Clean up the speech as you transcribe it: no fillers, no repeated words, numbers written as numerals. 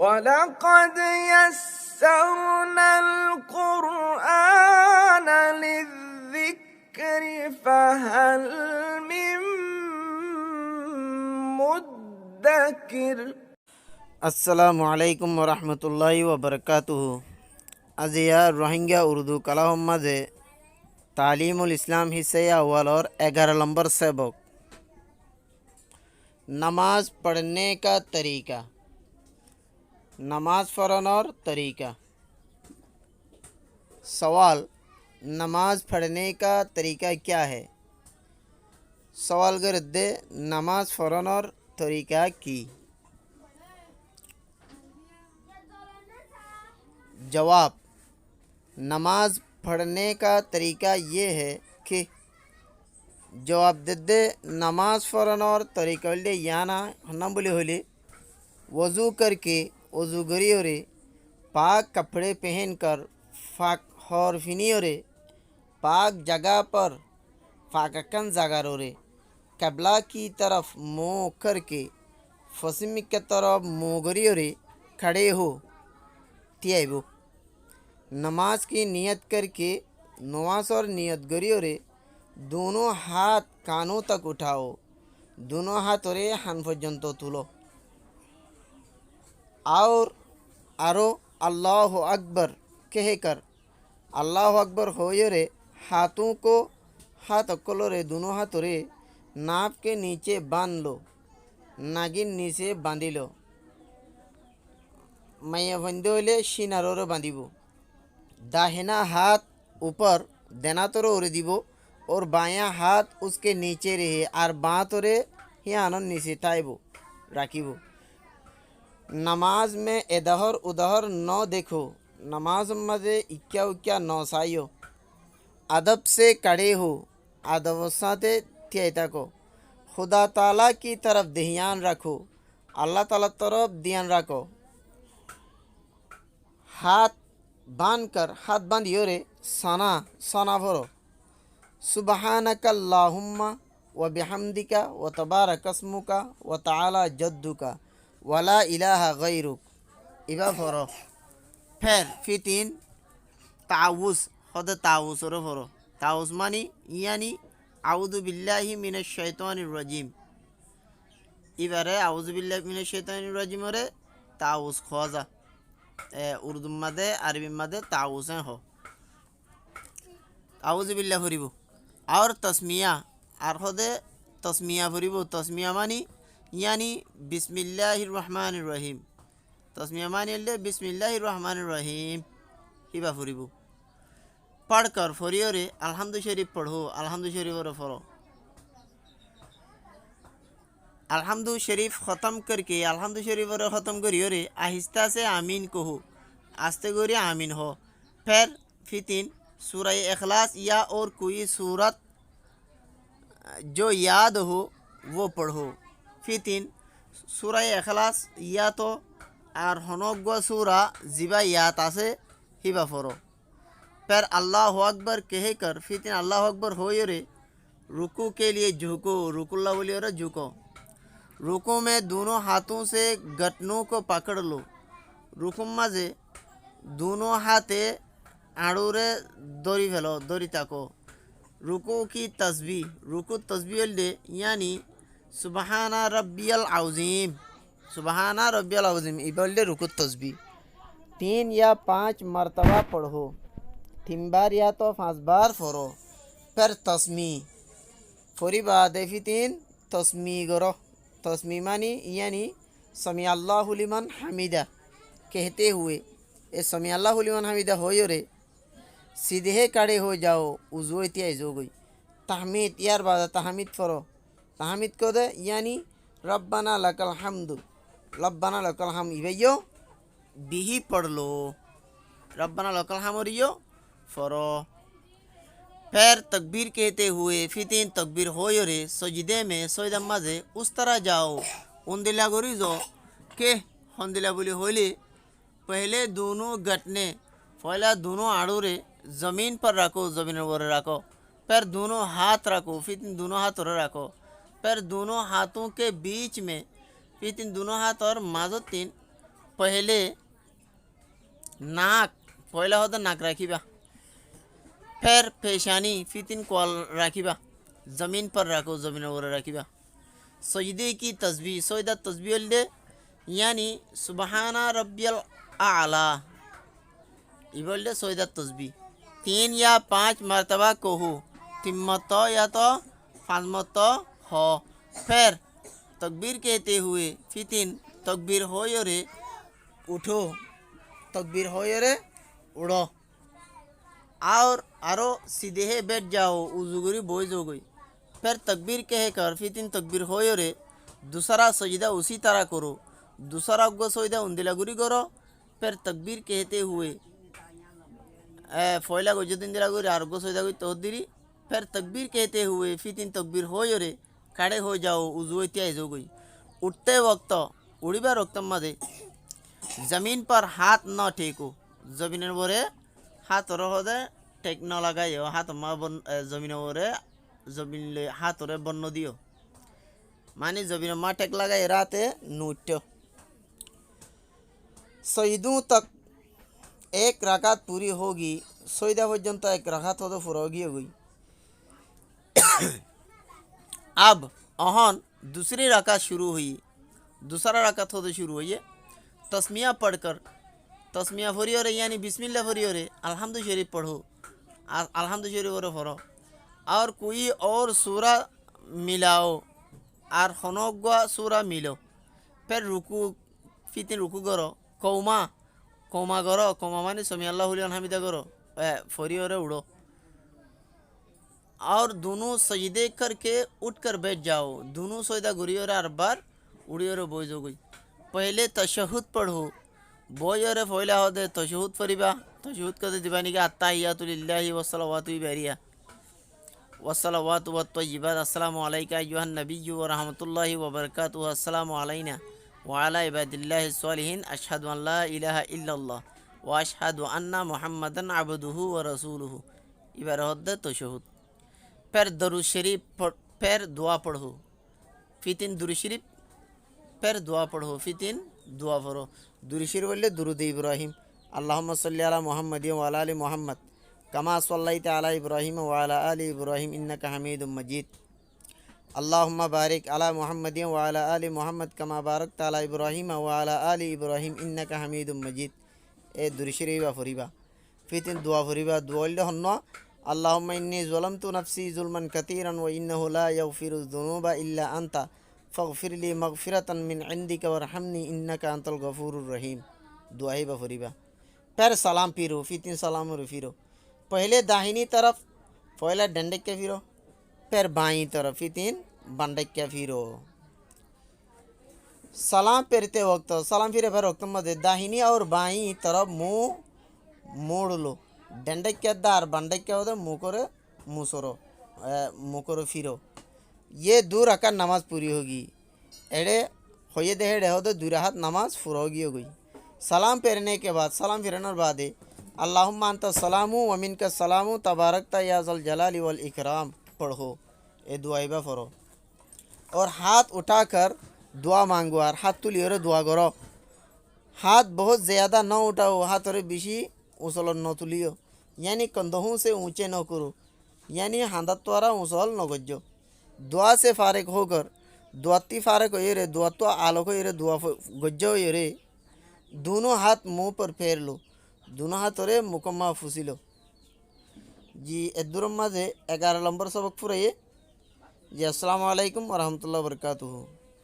वलक़द यस्सरनल क़ुरआन लिज़्ज़िक्रि फ़हल मिन मुद्दकिर। আসসালামু আলাইকুম রহমতুল্লাহি ওবরকাতুহু। আজিয়া রোহিঙ্গা উর্দू कलाम মাঝে तालीमुल इस्लाम हिस्से अव्वल और 11 नंबर सबक नमाज पढ़ने का तरीका। नमाज फ़ौरन और तरीका। सवाल, नमाज पढ़ने का तरीका क्या है? सवाल गर्दे नमाज फ़ौरन और तरीका की। जवाब, नमाज पढ़ने का तरीका ये है कि जवाब दे नमाज फ़ौरन और तरीका बोले याना हम बोले होले वज़ू करके वज़ू गरी और पाक कपड़े पहनकर फाक और फिनी और पाक जगह पर फाकन जगह और कबला की तरफ मुँह करके फसिम की तरफ मुँह गरी और खड़े हो तियाबो। नमाज की नियत करके नमाज और नियत गरी और दोनों हाथ कानों तक उठाओ, दोनों हाथ और हान पर्यंत तुलो और आरो अल्लाह अकबर कहकर अल्लाह अकबर हो रे हाथों को हाथ अक्लो रे दोनों हाथ रे नाप के नीचे बांध लो, नागिन नीचे बांधी लो। मैं बंदोले शिनारो बांधिबो। दाहिना हाथ ऊपर देना तो रो दीबो और बायां हाथ उसके नीचे रहे और बाँ तो रे यहाँ नीचे टाइबो राखीबो। नमाज में इधर उधर न देखो, नमाज मजे इक्या उक्या न साइयो। अदब से कड़े हो, अदब साथे त्यायता को। खुदा ताला की तरफ ध्यान रखो, अल्लाह ताला तरफ ध्यान रखो। हाथ बांध कर हाथ बांधियो रे सना सना भरो। सुबहानक अल्लाहुम्मा व बिहम्दिका व तबारक अस्मुका व तआला जद्दुका वला इलाहा गैरुक इबा भरो। फिर तीन ताउस खुद ताउस रो भरो। ताउस मानी यानी आउज़ु बिल्लाहि मिनश शैतानिर रजीम। इबारे आउज़ु बिल्लाहि मिनश शैतानिर रजीम रे ताउस खोजा उर्दू मदे अरबी मदे ताउसें हो। आउज़ु बिल्लाह फरिबो और तस्मिया और खुदे तस्मिया फरिबो। तस्मिया मानी यानी बिस्मिल्लाहिर रहमानिर रहीम। तस्मिया मानी ले बिस्मिल्लाहिर रहमानिर रहीम हिबा फरिबो। पढ़कर फरियो रे अल्हम्दु शरीफ पढ़ो, अल्हम्दु शरीफ रे फरो। अल्हम्दु शरीफ ख़त्म करके अल्हम्दु शरीफ रे ख़त्म करियो रे आहिस्ता से आमीन कहो, आस्ते गोरे आमीन हो। फिर तीन सूरह इखलास या और कोई सूरत जो याद हो वो पढ़ो। फिर तीन सूरह इखलास या तो और हनोगो सूरा जिबा याद आसे हिबा फरो। फिर अल्लाह अकबर कहकर फिर तीन अल्लाह अकबर हो रे रुकू के लिए झुको, रुकुल्ला बोलियो रे झुको। रुकू में दोनों हाथों से घुटनों को पकड़ लो। रुकू मजे दोनों हाथे आड़ूरे दौरी फेलो, दौरी ताको। रुकू की तस्बीह, रुकू तस्बीह ले यानी सुबहाना रब्बियल आज़ीम, सुबहाना रब्बियल आज़ीम इबले रुकू तस्बीह 3 या 5 मरतबा पढ़ो, 3 बार या तो 5 बार पढ़ो। फिर तस्मी फौरी बाद फिर 3 तस्मी करो। तस्मी मानी यानी समी अल्लाहु लिमन हमीदा कहते हुए ए समी अल्लाहु लिमन हमीदा हो रे सीधे खड़े हो जाओ, उज़ो इत्याज हो गई। तहमीद यार बाद तहमीद फरो। तहमीद को दे यानी रब्बना लकल हम्दु, रब्बना लकल हम इबैयो बिही पढ़ लो, रब्बना लकल हमरियो फरो। फिर तकबीर कहते हुए फिर 3 तकबीर हो रे सजदे में सजदा मजे उस तरह जाओ उन्दिला गोरिजो के हंदिला बोली होली। पहले दोनों घटने पहला दोनों आड़ूरे ज़मीन पर रखो, ज़मीन पर रखो। फिर दोनों हाथ रखो, फिर दोनों हाथ और रखो। फिर दोनों हाथों के बीच में फिर दोनों हाथ और माजो 3 पहले नाक पहला होता नाक राखिबा, फिर पेशानी फितिन कॉल राखिबा, ज़मीन पर रखो, ज़मीन पर राखिबा। सजदे की तस्बीह, सजदा तस्बीह ले यानी सुबहाना रब्बियल आला, ये बोले सजदा तस्बीह 3 या 5 मरतबा कहो, तिम्मत या तो 5 मरतबा हो। फिर तकबीर कहते हुए फितिन तकबीर हो रे उठो, तकबीर हो रे उड़ो, और आरो सीधे बैठ जाओ, उजुगरी बोझ हो गई। फिर तकबीर कहकर फितिन तकबीर हो रे दूसरा सजदा उसी तरह करो, दूसरा अग्गो सजदा उन्दिलागुरी करो। फिर तकबीर कहते हुए फयला गो जो दिलागुरी और अग्गो सजदा गई तोहदिरी। फिर तकबीर कहते हुए फितिन तकबीर हो रे खड़े हो जाओ, उजु त्याज हो गई। उठते वक्त उड़ीबार वक्त मधे ज़मीन पर हाथ न टेको, जमीन बोरे हाथ रहो दे टेक न लगाइयो, हाथ मा बन जमीन बोरे जमीन ले हाथ रे बन्न दियो, मानी जमीन मा टेक लगाए राते नूट्यो। सईदों तक एक रकात पूरी होगी, सईदा पर्यंत एक रकात हो पूरा होगी। अब अहन दूसरी रकात शुरू हुई, दूसरा रकात हो शुरू हुई है। तस्मिया पढ़कर, तस्मिया फरी हो रे यानी बिस्मिल्लाह फरी हो रे, अल्हम्दु शरीफ पढ़ो, अल्हम्दु शरीफ और पढ़ो, और कोई और सूरा मिलाओ और खनोगवा सूरा मिलो। फिर रुकू फितिन रुकू करो, कौमा कौमा करो, कौमा माने समी अल्लाहु लिमन हमिदा करो, फरी और उड़ो, और दोनों सजदे करके उठकर बैठ जाओ, दोनों सजदा गुरी और हर बार उड़ी और बोझ हो गई। पहले तशहुद पढ़ो, बोझ और फैला हो दे तशहुद फरीबा, तशहुद कर दे दीवानी का अत्ताहियातु लिल्लाहि वस्सलावातु बिरिया वस्सलावातु वत्तय्यिबात, अस्सलामु अलैका अय्युहन नबिय्यु व रहमतुल्लाहि व बरकातुहु, अस्सलामु अलैना व अला इबादिल्लाहिस सालिहीन, अशहदु अन ला इलाहा इल्लल्लाह व अशहदु अन्ना मुहम्मदन अब्दुहु व रसूलुहु। इबार होता तशहुद। फिर दरूद शरीफ, फिर दुआ पढ़ो, फितिन दुरूद शरीफ, फिर दुआ पढ़ो, फितिन दुआ पढ़ो। दुरूद शरीफ बोले दुरूद इब्राहिम, अल्लाहुम्मा सल्ली अला मुहम्मद व अला आलि मुहम्मद कमा सल्लैता अला इब्राहिम व अला आलि इब्राहिम इन्नका हमीदुम मजीद। अल्लाहुम्मा बारिक अला मुहम्मद व अला आलि मुहम्मद कमा बारकता अला इब्राहिम व अला आलि इब्राहिम इन्नका हमीदुम मजीद। ए दुरूद शरीफ फरीबा, फितिन दुआ फरीबा, दुआ ले हन्ना अल्लाहुम्मा इन्नी ज़लमतु नफ्सी ज़ुल्मन कतीरन व इन्नहु ला यग़फिरुज़ ज़ुनूबा इल्ला अंता फ़ग़फ़िरली मग़फ़िरतन मिन इंदिका वरहमनी इन्नका अंतल गफ़ूरुर रहीम। दुआ ही बफरीबा। फिर सलाम फिरो, फितिन सलाम और फिरो, पहले दाहिनी तरफ पहला डंडक के फिरो, फिर बाईं तरफ फितिन बंडक के फिरो। सलाम फिरते वक्त, सलाम फिरे फिर वक्त मध्य दाहिनी और बाईं तरफ मुँह मोड़ लो, डंडक के दार बंडक के होते मुँह करे मुसरो मुँह करो फिरो। ये 2 रकात नमाज पूरी होगी। एड़े होये दे हेड़े हो तो 2 रकात नमाज पूरा होगी हो गई। सलाम फेरने के बाद, सलाम फेरने बाद अल्लाहुम्मा अंता सलामु व मिनका सलामु तबारकता या ज़ल जलाली वल इकराम पढ़ो, ये दुआइबा फरो। और हाथ उठाकर दुआ मांगो, और हाथ तुलियो रे दुआ करो। हाथ बहुत ज़्यादा न उठाओ, हाथ रे बिशी उसल न तुलियो, यानी कंधों से ऊंचे न करो, यानी हाथ द्वारा उसल न गज्जो। दुआ से फारिग होकर दुआती फारिग हो रे, दुआ तो आलोक हो रे, दुआ गज्जो हो रे, दोनों हाथ मुंह पर फेर लो, दोनों हाथ रे मुकम्मा फुसी लो। जी एदुरम्मा से 11 नंबर सबक पूरा ये जी। अस्सलामु अलैकुम व रहमतुल्लाहि व बरकातुहू।